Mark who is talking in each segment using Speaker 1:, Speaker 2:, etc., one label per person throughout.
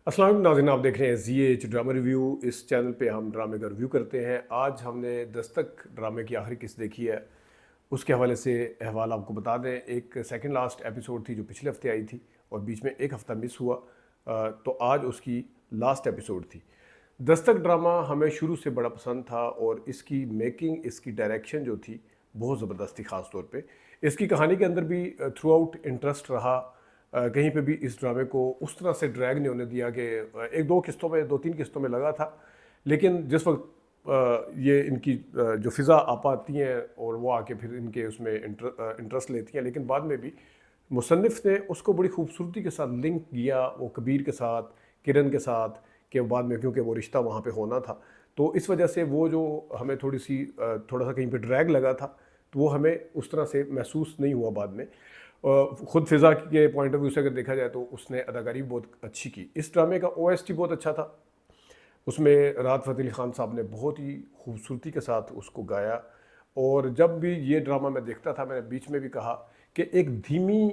Speaker 1: अस्सलाम वालेकुम नाज़रीन, आप देख रहे हैं ZH ड्रामा रिव्यू। इस चैनल पे हम ड्रामे का रिव्यू करते हैं। आज हमने दस्तक ड्रामे की आखिरी किस्त देखी है, उसके हवाले से अहवाल आपको बता दें। एक सेकंड लास्ट एपिसोड थी जो पिछले हफ्ते आई थी और बीच में एक हफ़्ता मिस हुआ, तो आज उसकी लास्ट एपिसोड थी। दस्तक ड्रामा हमें शुरू से बड़ा पसंद था और इसकी मेकिंग, इसकी डायरेक्शन जो थी बहुत ज़बरदस्त थी। ख़ास तौर पे इसकी कहानी के अंदर भी थ्रू आउट इंटरेस्ट रहा। कहीं पे भी इस ड्रामे को उस तरह से ड्रैग नहीं होने दिया कि एक दो किस्तों में, दो तीन किस्तों में लगा था, लेकिन जिस वक्त ये इनकी जो फ़िज़ा आ पाती हैं और वो आके फिर इनके उसमें इंटरेस्ट लेती हैं, लेकिन बाद में भी मुसन्निफ़ ने उसको बड़ी खूबसूरती के साथ लिंक किया, वो कबीर के साथ, किरण के साथ, कि बाद में क्योंकि वो रिश्ता वहाँ पे होना था, तो इस वजह से वो जो हमें थोड़ा सा कहीं पे ड्रैग लगा था, तो वो हमें उस तरह से महसूस नहीं हुआ बाद में। ख़ुद फ़िज़ा के पॉइंट ऑफ व्यू से अगर देखा जाए तो उसने अदाकारी बहुत अच्छी की। इस ड्रामे का OST बहुत अच्छा था। उसमें राहत फ़तेह अली ख़ान साहब ने बहुत ही खूबसूरती के साथ उसको गाया। और जब भी ये ड्रामा मैं देखता था, मैंने बीच में भी कहा कि एक धीमी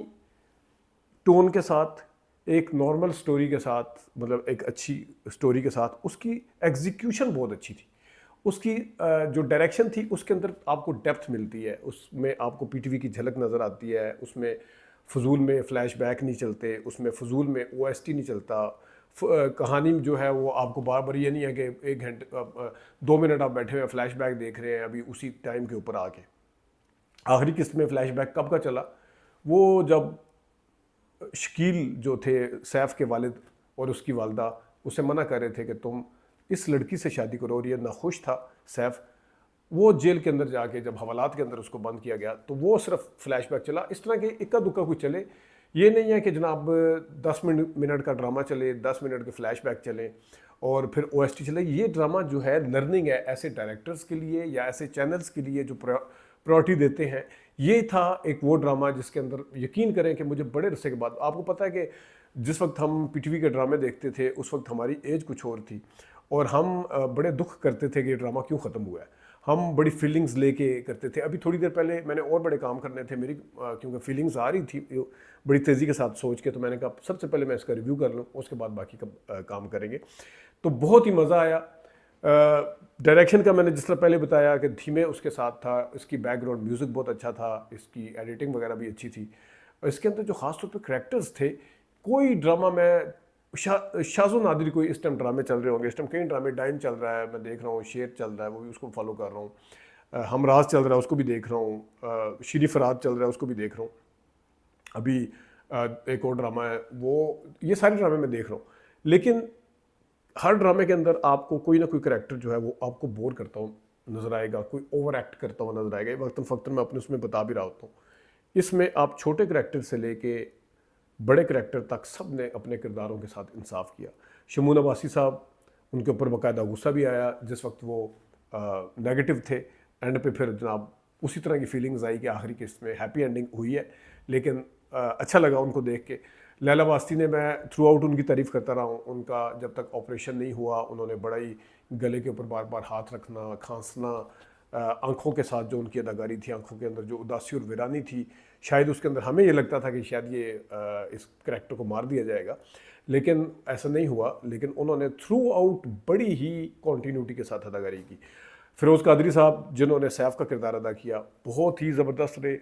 Speaker 1: टोन के साथ, एक नॉर्मल स्टोरी के साथ, मतलब एक अच्छी स्टोरी के साथ उसकी एग्जीक्यूशन बहुत अच्छी थी। उसकी जो डायरेक्शन थी उसके अंदर आपको डेप्थ मिलती है, उसमें आपको PTV की झलक नज़र आती है, उसमें फ़जूल में फ्लैशबैक नहीं चलते, उसमें फ़जूल में OST नहीं चलता। कहानी जो है वो आपको बार बार ये नहीं है कि 2 मिनट आप बैठे हुए फ्लैशबैक देख रहे हैं अभी उसी टाइम के ऊपर आके। आखिरी किस्त में फ्लैशबैक कब का चला, वो जब शकील जो थे सैफ के वालिद और उसकी वालदा उसे मना कर रहे थे कि तुम इस लड़की से शादी करो, और ये नाखुश था सैफ। वो जेल के अंदर जाके जब हवालात के अंदर उसको बंद किया गया तो वो सिर्फ फ्लैशबैक चला। इस तरह के इक्का दुक्का कुछ चले, ये नहीं है कि जनाब 10 मिनट का ड्रामा चले, 10 मिनट के फ्लैशबैक चले और फिर OST चले। ये ड्रामा जो है लर्निंग है ऐसे डायरेक्टर्स के लिए या ऐसे चैनल्स के लिए जो प्रायोरिटी देते हैं। ये था एक वो ड्रामा जिसके अंदर यकीन करें कि मुझे बड़े अरसे के बाद, आपको पता है कि जिस वक्त हम PTV के ड्रामे देखते थे उस वक्त हमारी एज कुछ और थी और हम बड़े दुख करते थे कि ये ड्रामा क्यों ख़त्म हुआ है। हम बड़ी फीलिंग्स लेके करते थे। अभी थोड़ी देर पहले मैंने और बड़े काम करने थे मेरी, क्योंकि फीलिंग्स आ रही थी बड़ी तेज़ी के साथ सोच के, तो मैंने कहा सबसे पहले मैं इसका रिव्यू कर लूँ, उसके बाद बाकी का काम करेंगे। तो बहुत ही मज़ा आया। डायरेक्शन का मैंने जिस तरह पहले बताया कि धीमे उसके साथ था, इसकी बैकग्राउंड म्यूज़िक बहुत अच्छा था, इसकी एडिटिंग वगैरह भी अच्छी थी। और इसके अंदर जो ख़ास तौर पे करैक्टर्स थे, कोई ड्रामा में शाज़ो नादिर कोई इस टाइम ड्रामे चल रहे होंगे, इस टाइम कई ड्रामे, डाइन चल रहा है मैं देख रहा हूँ, शेर चल रहा है वो भी उसको फॉलो कर रहा हूँ, हमराज चल रहा है उसको भी देख रहा हूँ, शीरी फराद चल रहा है उसको भी देख रहा हूँ, अभी एक और ड्रामा है वो, ये सारे ड्रामे मैं देख रहा हूँ। लेकिन हर ड्रामे के अंदर आपको कोई ना कोई करैक्टर जो है वो आपको बोर करता हूँ नज़र आएगा, कोई ओवर एक्ट करता हुआ नज़र आएगा। वक्तन फ़क्तन मैं अपने उसमें बता भी रहा होता हूँ। इसमें आप छोटे करैक्टर से लेके बड़े करैक्टर तक सब ने अपने किरदारों के साथ इंसाफ किया। शमून अब्बासी साहब, उनके ऊपर बाकायदा गुस्सा भी आया जिस वक्त वो नेगेटिव थे। एंड पे फिर जनाब उसी तरह की फीलिंग्स आई कि आखिरी किस्त में हैप्पी एंडिंग हुई है, लेकिन अच्छा लगा उनको देख के। लैला वास्ती ने, मैं थ्रू आउट उनकी तारीफ़ करता रहा हूँ। उनका जब तक ऑपरेशन नहीं हुआ उन्होंने बड़ा ही गले के ऊपर बार बार हाथ रखना, खांसना, आंखों के साथ जो उनकी अदाकारी थी, आंखों के अंदर जो उदासी और वीरानी थी, शायद उसके अंदर हमें ये लगता था कि शायद ये इस करैक्टर को मार दिया जाएगा, लेकिन ऐसा नहीं हुआ। लेकिन उन्होंने थ्रू आउट बड़ी ही कॉन्टीन्यूटी के साथ अदाकारी की। फिरोज़ कादरी साहब जिन्होंने सैफ का किरदार अदा किया, बहुत ही ज़बरदस्त रहे।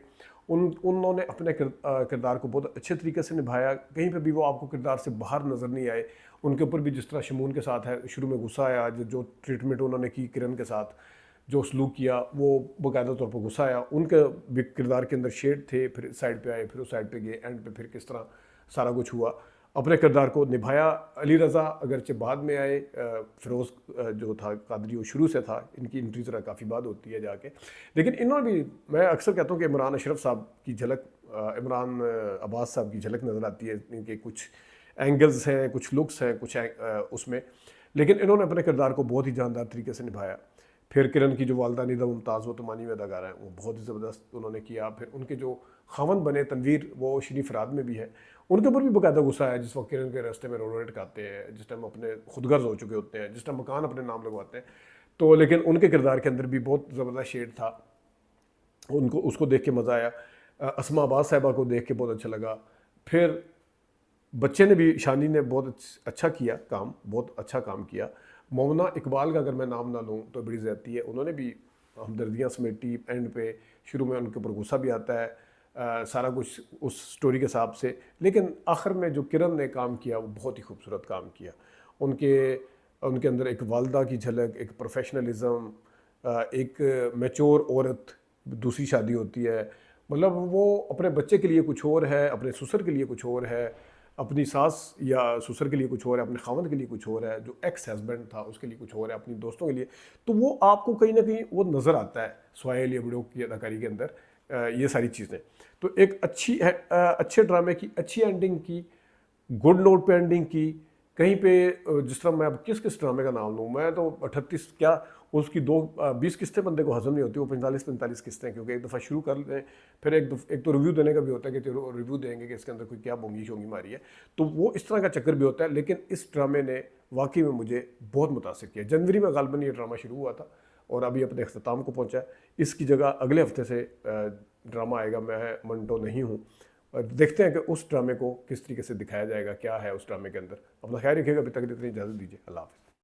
Speaker 1: उन्होंने अपने किरदार को बहुत अच्छे तरीके से निभाया। कहीं पे भी वो आपको किरदार से बाहर नज़र नहीं आए। उनके ऊपर भी जिस तरह शमून के साथ है, शुरू में गुस्सा आया, जो ट्रीटमेंट उन्होंने की किरण के साथ, जो सलूक किया, वो बाकायदा तौर पर गुस्सा आया। उनके भी किरदार के अंदर शेड थे, फिर साइड पे आए, फिर उस साइड पे गए, एंड पे फिर किस तरह सारा कुछ हुआ, अपने किरदार को निभाया। अली रज़ा अगरचे बाद में आए, फिरोज़ जो था कादरी वो शुरू से था, इनकी एंट्री ज़रा काफ़ी बाद होती है जाके। लेकिन इन्होंने भी, मैं अक्सर कहता हूँ कि इमरान अशरफ साहब की झलक, इमरान अब्बास साहब की झलक नज़र आती है। इनके कुछ एंगल्स हैं, कुछ लुक्स हैं, कुछ उसमें, लेकिन इन्होंने अपने किरदार को बहुत ही जानदार तरीके से निभाया। फिर किरण की जो वालदा निदा मुमताज़, वो तमानी में अदाकार हैं, वो बहुत ही ज़बरदस्त उन्होंने किया। फिर उनके जो खावंद बने तनवीर, वो शरीफ फराद में भी है, उनके ऊपर भी बाकायदा गुस्सा है जिस वक्त किरण के रास्ते में रोड खाते हैं, जिस टाइम अपने खुदगर्ज हो चुके होते हैं, जिस टाइम मकान अपने नाम लगवाते हैं। तो लेकिन उनके किरदार के अंदर भी बहुत ज़बरदस्त शेड था, उनको उसको देख के मज़ा आया। असमा अब्बास साहिबा को देख के बहुत अच्छा लगा। फिर بچے نے بھی، شانی نے بہت اچھا کیا کام، بہت اچھا کام کیا. مومنہ اقبال کا اگر میں نام نہ لوں تو بڑی زیادتی ہے. انہوں نے بھی ہمدردیاں سمیٹی اینڈ پہ. شروع میں ان کے اوپر غصہ بھی آتا ہے سارا کچھ اس سٹوری کے حساب سے، لیکن آخر میں جو کرن نے کام کیا وہ بہت ہی خوبصورت کام کیا. ان کے اندر ایک والدہ کی جھلک، ایک پروفیشنلزم، ایک میچور عورت، دوسری شادی ہوتی ہے، مطلب وہ اپنے بچے کے لیے کچھ اور ہے، اپنے سسر کے لیے کچھ اور ہے، اپنی ساس یا سسر کے لیے کچھ اور ہے، اپنے خاوند کے لیے کچھ اور ہے، جو ایکس ہسبینڈ تھا اس کے لیے کچھ اور ہے، اپنی دوستوں کے لیے. تو وہ آپ کو کہیں نہ کہیں وہ نظر آتا ہے سہیل لیبڑو کی اداکاری کے اندر یہ ساری چیزیں. تو ایک اچھے ڈرامے کی اچھی اینڈنگ کی، گڈ نوٹ پہ اینڈنگ کی. کہیں پہ جس طرح میں اب کس ڈرامے کا نام لوں، میں تو 38 کیا اس کی 20 قسطیں بندے کو ہضم نہیں ہوتی، وہ 45 قسطیں، کیونکہ ایک دفعہ شروع کر لیں پھر ایک تو ریویو دینے کا بھی ہوتا ہے کہ ریویو دیں گے کہ اس کے اندر کوئی کیا بونگی شونگی ماری ہے، تو وہ اس طرح کا چکر بھی ہوتا ہے. لیکن اس ڈرامے نے واقعی میں مجھے بہت متاثر کیا. جنوری میں غالباً یہ ڈرامہ شروع ہوا تھا اور ابھی اپنے اختتام کو پہنچا ہے. اس کی جگہ اگلے ہفتے سے ڈرامہ آئے گا، میں منٹو نہیں ہوں، اور دیکھتے ہیں کہ اس ڈرامے کو کس طریقے سے دکھایا جائے گا، کیا ہے اس ڈرامے کے اندر. اپنا خیال رکھیے گا، ابھی تک اتنی اجازت دیجیے. اللہ حافظ.